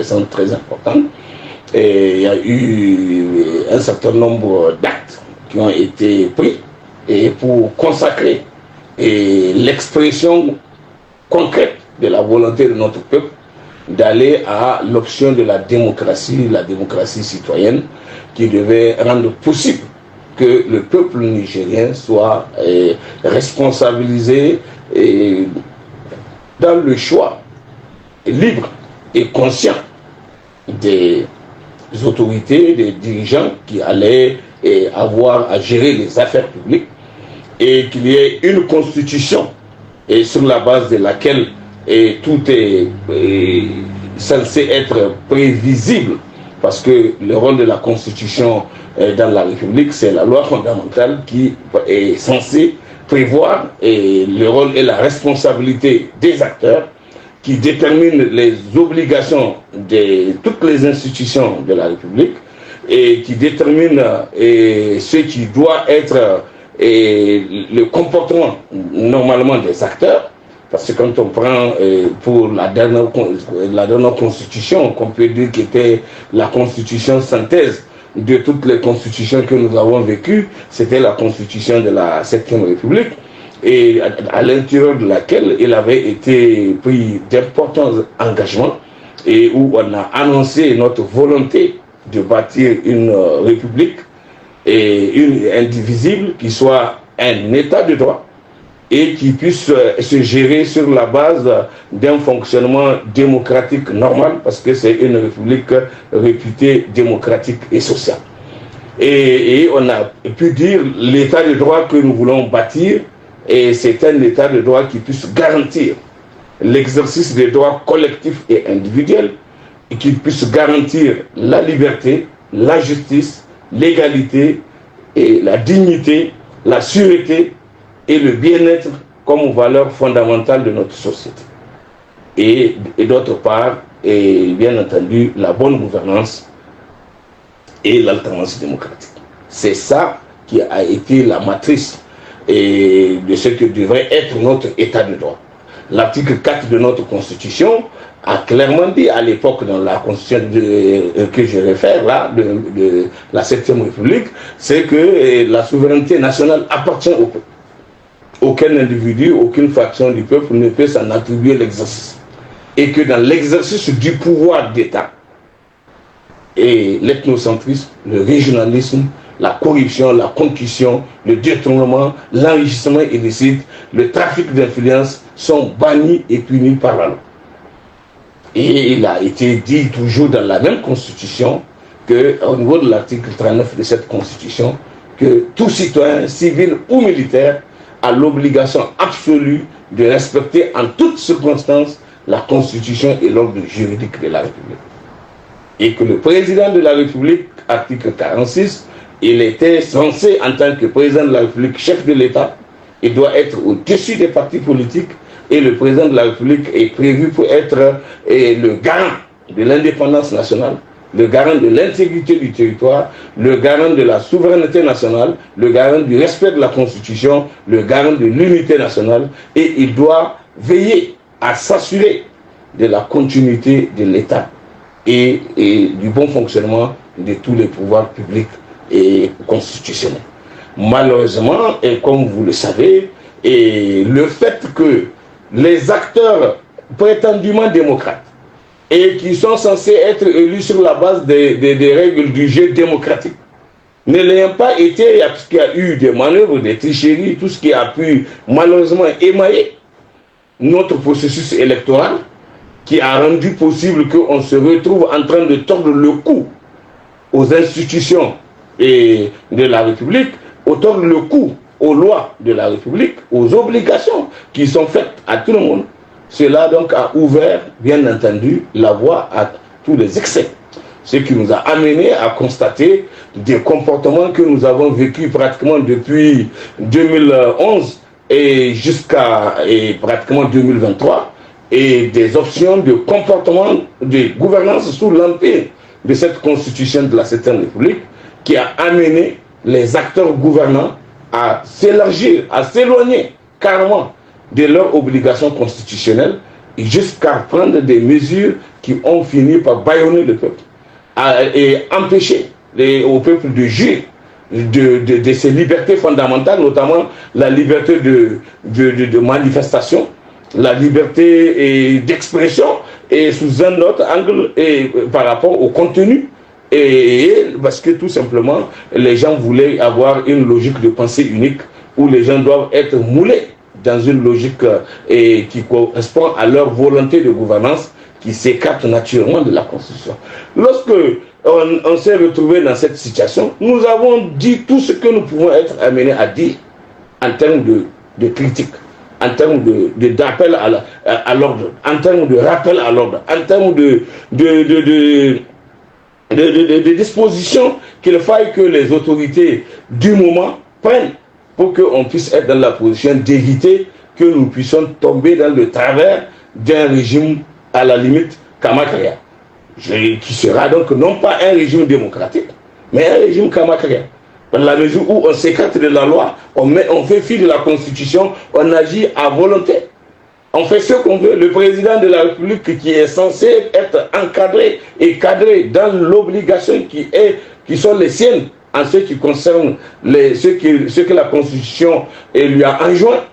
récente très importante. Et il y a eu un certain nombre d'actes qui ont été pris et pour consacrer l'expression concrète de la volonté de notre peuple d'aller à l'option de la démocratie citoyenne, qui devait rendre possible que le peuple nigérien soit responsabilisé dans le choix libre et conscient des autorités, des dirigeants qui allaient avoir à gérer les affaires publiques, et qu'il y ait une constitution et sur la base de laquelle tout est censé être prévisible, parce que le rôle de la constitution dans la République, c'est la loi fondamentale qui est censée prévoir le rôle et la responsabilité des acteurs, qui détermine les obligations de toutes les institutions de la République et qui détermine ce qui doit être le comportement normalement des acteurs. Parce que quand on prend pour la dernière constitution, qu'on peut dire qui était la constitution synthèse de toutes les constitutions que nous avons vécues, c'était la constitution de la 7e République, et à l'intérieur de laquelle il avait été pris d'importants engagements et où on a annoncé notre volonté de bâtir une république indivisible qui soit un état de droit et qui puisse se gérer sur la base d'un fonctionnement démocratique normal, parce que c'est une république réputée démocratique et sociale. Et on a pu dire l'état de droit que nous voulons bâtir, et c'est un état de droit qui puisse garantir l'exercice des droits collectifs et individuels, et qui puisse garantir la liberté, la justice, l'égalité et la dignité, la sûreté et le bien-être comme valeur fondamentale de notre société. Et d'autre part, et bien entendu, la bonne gouvernance et l'alternance démocratique. C'est ça qui a été la matrice de ce que devrait être notre état de droit. L'article 4 de notre Constitution a clairement dit à l'époque, dans la Constitution que je réfère là, de la 7e République, c'est que la souveraineté nationale appartient au peuple. Aucun individu, aucune faction du peuple ne peut s'en attribuer l'exercice. Et que dans l'exercice du pouvoir d'État, et l'ethnocentrisme, le régionalisme, la corruption, la concussion, le détournement, l'enrichissement illicite, le trafic d'influence sont bannis et punis par la loi. Et il a été dit toujours dans la même Constitution qu'au niveau de l'article 39 de cette Constitution, que tout citoyen, civil ou militaire, a l'obligation absolue de respecter en toutes circonstances la Constitution et l'ordre juridique de la République. Et que le président de la République, article 46, il était censé, en tant que président de la République, chef de l'État, il doit être au-dessus des partis politiques, et le président de la République est prévu pour être le garant de l'indépendance nationale, le garant de l'intégrité du territoire, le garant de la souveraineté nationale, le garant du respect de la Constitution, le garant de l'unité nationale, et il doit veiller à s'assurer de la continuité de l'État et du bon fonctionnement de tous les pouvoirs publics et constitutionnels. Malheureusement, et comme vous le savez, le fait que les acteurs prétendument démocrates et qui sont censés être élus sur la base des règles du jeu démocratique ne l'ayant pas été, parce qu'il y a eu des manœuvres, des tricheries, tout ce qui a pu malheureusement émailler notre processus électoral, qui a rendu possible qu'on se retrouve en train de tordre le cou aux institutions de la République, tordre le cou aux lois de la République, aux obligations qui sont faites à tout le monde. Cela donc a ouvert, bien entendu, la voie à tous les excès. Ce qui nous a amené à constater des comportements que nous avons vécus pratiquement depuis 2011 et jusqu'à pratiquement 2023, et des options de comportement de gouvernance sous l'empire de cette constitution de la 7e République qui a amené les acteurs gouvernants à s'élargir, à s'éloigner carrément de leurs obligations constitutionnelles jusqu'à prendre des mesures qui ont fini par bâillonner le peuple et empêcher au peuple de jouir de ses libertés fondamentales, notamment la liberté de manifestation, la liberté d'expression, et sous un autre angle et par rapport au contenu. Et parce que tout simplement, les gens voulaient avoir une logique de pensée unique où les gens doivent être moulés dans une logique qui correspond à leur volonté de gouvernance qui s'écarte naturellement de la Constitution. Lorsque on s'est retrouvé dans cette situation, nous avons dit tout ce que nous pouvons être amenés à dire en termes de critique, en termes d'appel à l'ordre, en termes de rappel à l'ordre, en termes de dispositions qu'il faille que les autorités du moment prennent pour qu'on puisse être dans la position d'éviter que nous puissions tomber dans le travers d'un régime à la limite Kamakria, qui sera donc non pas un régime démocratique, mais un régime Kamakria. Dans la mesure où on s'écarte de la loi, on fait fi de la Constitution, on agit à volonté. On fait ce qu'on veut. Le président de la République qui est censé être encadré et cadré dans l'obligation qui sont les siennes en ce qui concerne ce que la Constitution lui a enjoint,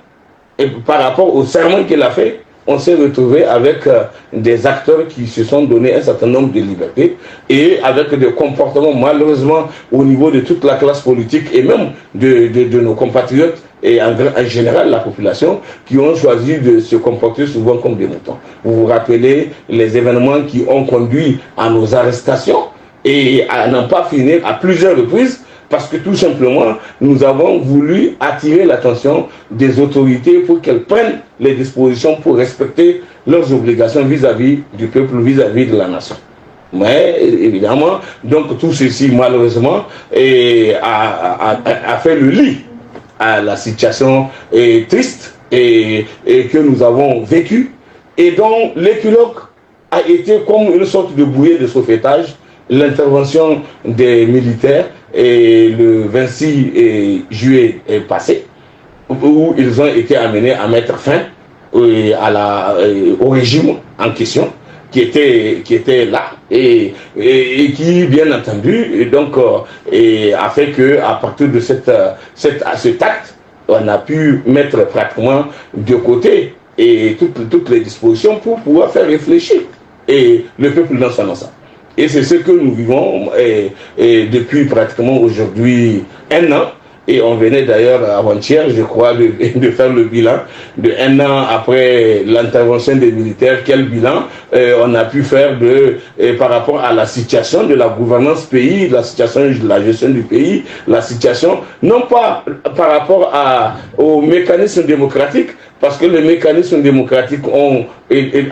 et par rapport au serment qu'il a fait, on s'est retrouvé avec des acteurs qui se sont donné un certain nombre de libertés et avec des comportements malheureusement au niveau de toute la classe politique et même de nos compatriotes et en général la population qui ont choisi de se comporter souvent comme des moutons. Vous vous rappelez les événements qui ont conduit à nos arrestations et à n'en pas finir à plusieurs reprises, parce que tout simplement, nous avons voulu attirer l'attention des autorités pour qu'elles prennent les dispositions pour respecter leurs obligations vis-à-vis du peuple, vis-à-vis de la nation. Mais évidemment, donc tout ceci malheureusement a fait le lit à la situation triste et que nous avons vécue, et dont l'épilogue a été comme une sorte de bouée de sauvetage, l'intervention des militaires et le 26 juillet passé, où ils ont été amenés à mettre fin au régime en question qui était là et qui, bien entendu, donc, a fait qu'à partir de cet acte, on a pu mettre pratiquement de côté et toutes les dispositions pour pouvoir faire réfléchir et le peuple dans son ensemble. Et c'est ce que nous vivons depuis pratiquement aujourd'hui 1 an. Et on venait d'ailleurs avant-hier, je crois, de faire le bilan de 1 an après l'intervention des militaires. Quel bilan on a pu faire par rapport à la situation de la gouvernance pays, la situation de la gestion du pays, la situation, non pas par rapport au mécanisme démocratique, parce que les mécanismes démocratiques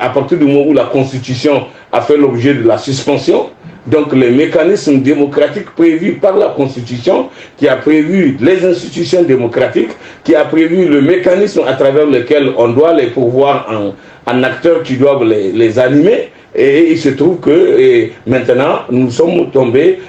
à partir du moment où la Constitution a fait l'objet de la suspension, donc les mécanismes démocratiques prévus par la Constitution, qui a prévu les institutions démocratiques, qui a prévu le mécanisme à travers lequel on doit les pourvoir en acteurs qui doivent les animer, et il se trouve que maintenant nous sommes tombés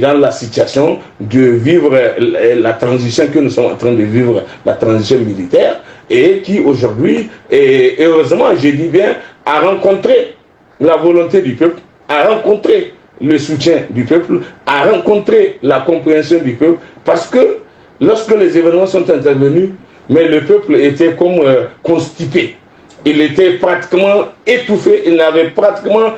dans la situation de vivre la transition que nous sommes en train de vivre, la transition militaire, et qui aujourd'hui, heureusement, je dis bien, a rencontré la volonté du peuple, a rencontré le soutien du peuple, a rencontré la compréhension du peuple, parce que lorsque les événements sont intervenus, mais le peuple était comme constipé, il était pratiquement étouffé, il n'avait pratiquement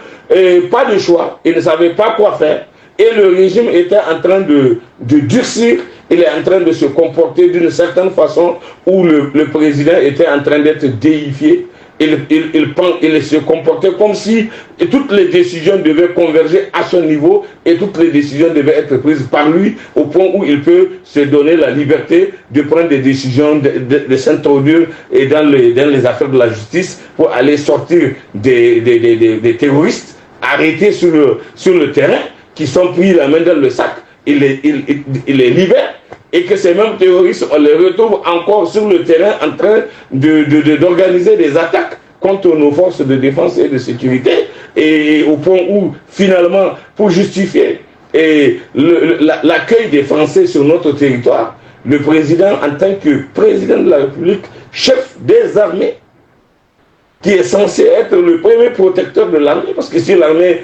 pas de choix, il ne savait pas quoi faire, et le régime était en train de durcir, il est en train de se comporter d'une certaine façon où le président était en train d'être déifié. Il se comportait comme si toutes les décisions devaient converger à son niveau et toutes les décisions devaient être prises par lui au point où il peut se donner la liberté de prendre des décisions, de s'introduire dans les affaires de la justice pour aller sortir des terroristes arrêtés sur le terrain qui sont pris la main dans le sac. Il les libère. Et que ces mêmes terroristes, on les retrouve encore sur le terrain en train d'organiser des attaques contre nos forces de défense et de sécurité, et au point où, finalement, pour justifier l'accueil des Français sur notre territoire, le président, en tant que président de la République, chef des armées, qui est censé être le premier protecteur de l'armée, parce que si l'armée